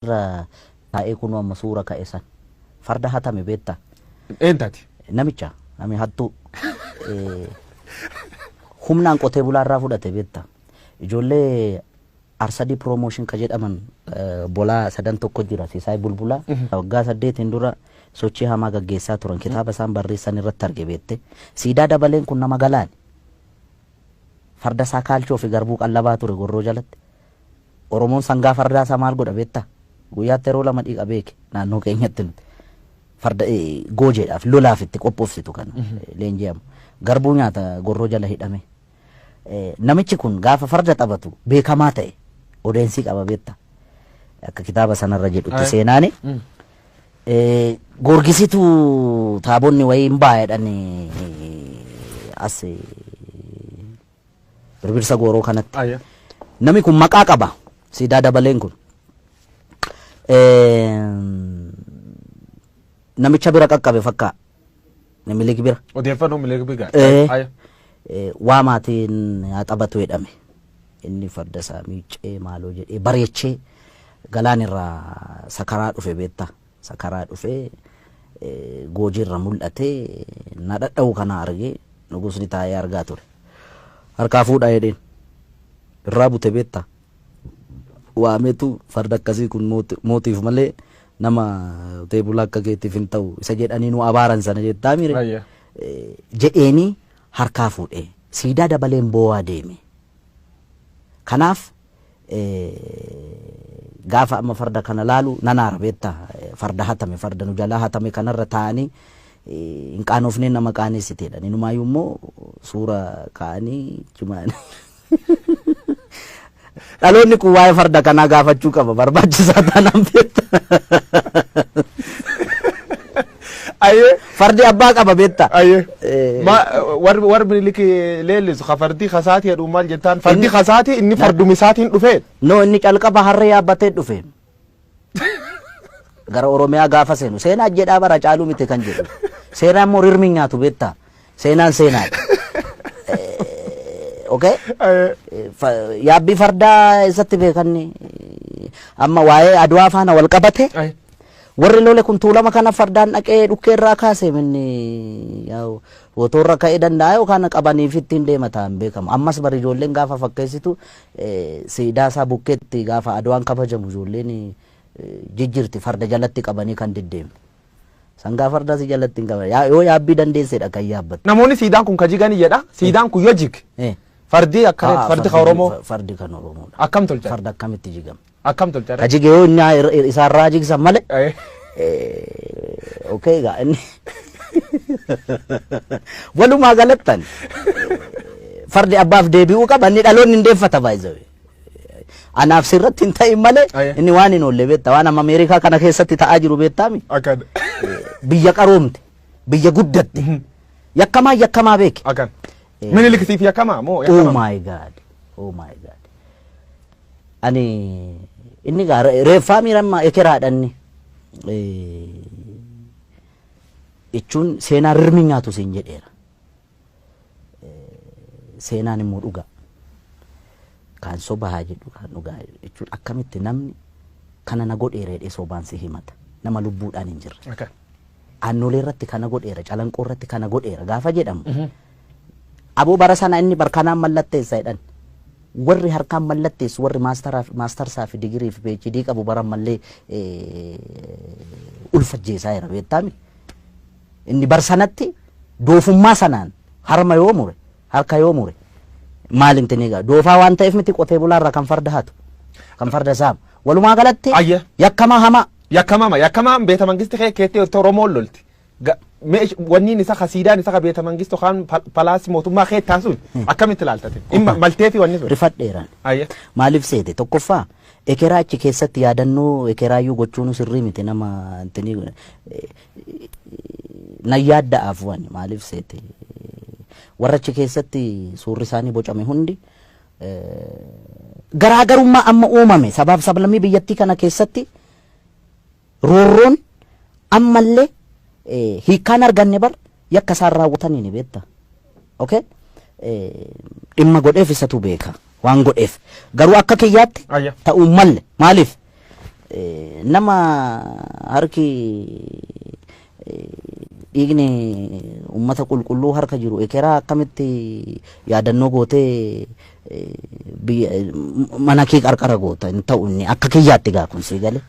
taa'ee kunoo amma suura ka'e san farda hatame beektaa? Eentati. Namicha nami hattuu humnaan qotee bulaarraa fudhate beektaa? Ijoollee Arsadii promotion ka jedhaman bolaa sadan tokko jira Siisaay Bulbulaa waggaa 8 dura sochii hamaa gaggeessaa turan kitaaba isaan barreessan irratti arge beekte siidaa dabaleen kun nama galaan farda isaa kaalchoo fi garbuu qallabaa ture gorroo jalatti Oromoon sangaa fardaa isaa maal godha beektaa? Guyyaatti yeroo lama dhiiqa beeke naannoo keenyatti nuti farda goojeedhaaf lolaaf itti qophoofsitu kana leenji'amu garbuu nyaata gorroo jala hidhame namichi kun gaafa farda taphatu beekamaa ta'e odeensii qaba beektaa? Akka kitaaba sanarra jedhutti seenaani gorgisitu taabonni wayii hin baay'edhan as birbirsa gooroo kanatti namni kun maqaa qaba siidaa dabaleen kun namicha bira qaqqabe fakkaa namiliki bira odeeffannoo miliki biga waa maatiin haa taphatu jedhame inni farda isaa miicee maaloo jedhee bareechee galaan irraa sakaraa dhufe beektaa? Sakaraa dhufee goojiirra mul'atee na dhadha'u kana argee nugusni taa'ee argaa ture harkaa fuudhaa jedheen irraa bute beektaa? Waameetu farda akkasii kun mootiif malee nama qotee bulaa akka keetiif hin ta'u isa jedhanii nu abaaran sana jettaa mire jedheeni harkaa fuudhee siidaa dabaleen boo'aa deeme. Kanaaf gaafa amma farda kana laalu nanaara beektaa? Farda hatame farda nu jalaa hatame kanarra taa'anii hin qaanofneen nama qaaneessiteedha. Inumaayyuu immoo suura kaa'anii cimaan dhaloonni kun waa'ee farda kanaa gaafachuu qaba barbaachisaa taanaan beektaa? Fardi abbaa qaba beektaa? Warri miliki leellisu ka fardi kasaati jedhu maal jettaan? Fardi kasaati inni fardumisaatiin dhufee? No, inni calqaba harree yaabbatee dhufe gara Oromiyaa gaafa seenu seenaa jedhaa bara caaluu miti kan jedhu seenaan immoo rirmi nyaatu beektaa? Seenaan seenaadha. Okay? Yaabbii fardaa isatti beekanni amma waa'ee Adwaa faana wal qabate warri lole kun tuulama kana fardaan dhaqee dhukkee irraa kaase minni wotoorra ka'ee danda'a yookaan qabaniif ittiin deema ta'an beekamu. Ammas bari ijoolleen gaafa fakkeessitu siidaa isaa bukkeetti gaafa Adwaan kabajamu ijoolleen jijjirti farda jalatti qabanii kan deddeemu. Sangaa fardaa si jalatti hin qaban yoo yaabbii dandeessedha kan yaabbatu. Namoonni siidaan kun ka jigani jedha siidaan kun yoo jig fardi akka fardi ka Oromoo fardi kan Oromoo akkam tolcha farda akkamitti jigama akkam tolcha ka jige yoo inni isaarraa jigsan malee okay gaa inni walumaa galattan fardi abbaaf deebi'uu qaba inni dhaloonni hin deeffata baay'ee anaaf sirratti hin ta'in malee inni waan hin oolle beektaa? Waan amma Ameerikaa kana keessatti ta'aa jiru beektaami? Biyya qaroomte biyya guddatte yakkamaa beeke Minilikitiif yakkamaa moo yakkamaa? Oh my God, oh my God. Ani inni gaara reeffaa miirammaa ekeraadhanni jechuun seenaa rirmi nyaatu siin jedheera. Seenaan immoo dhugaa kan soba haa jedhu kan dhugaa jechuun akkamitti namni kana na godheera jedhee sobaan si himata nama lubbuudhaan hin jirre. Aannolee irratti kana godheera calanqoo irratti kana godheera gaafa jedhamu aboo bara sana inni barkanaan mallatteessa jedhan warri harkaan mallatteessu warri maastarsaa fi digirii fi PhD qabu bara mallee ulfajjeesaa jira beektaami? Inni bar sanatti doofummaa sanaan harma yoo mure harka yoo mure maaliin tinigaa doofaa waan ta'eef miti qotee bulaarraa kan farda hatu kan farda saamu walumaa galatti yakkamaa hamaa yakkamaa beeta mangisti keetti Oromoon lolti wanniin isa kasiidaan isa beeta mangistu kan palaasi mootummaa keettaa sun akkamitti ilaaltate maltee fi wanni sun rifadheeraan maaliif seete tokkoffaa ekeraa achi keessatti yaadannoo ekeraayyuu gochuun sirrii miti nama intini na yaadda'aaf wani maaliif seete warra achi keessatti suurri isaanii bocame hundi garaagarummaa amma uumame sabaaf sablammii biyyattii kana keessatti roorroon ammallee hiikkaan arganne bar yakka isaan raawwatanii ni beektaa? Okay? Dhimma godheef isatu beeka waan godheef garuu akka kiyyaatti ta'uu malle maaliif nama harki dhiigni ummata qulqulluu harka jiru ekeraa akkamitti yaadannoo gootee mana kee qarqara goota hin ta'u inni akka kiyyaatti gaa kun si galee.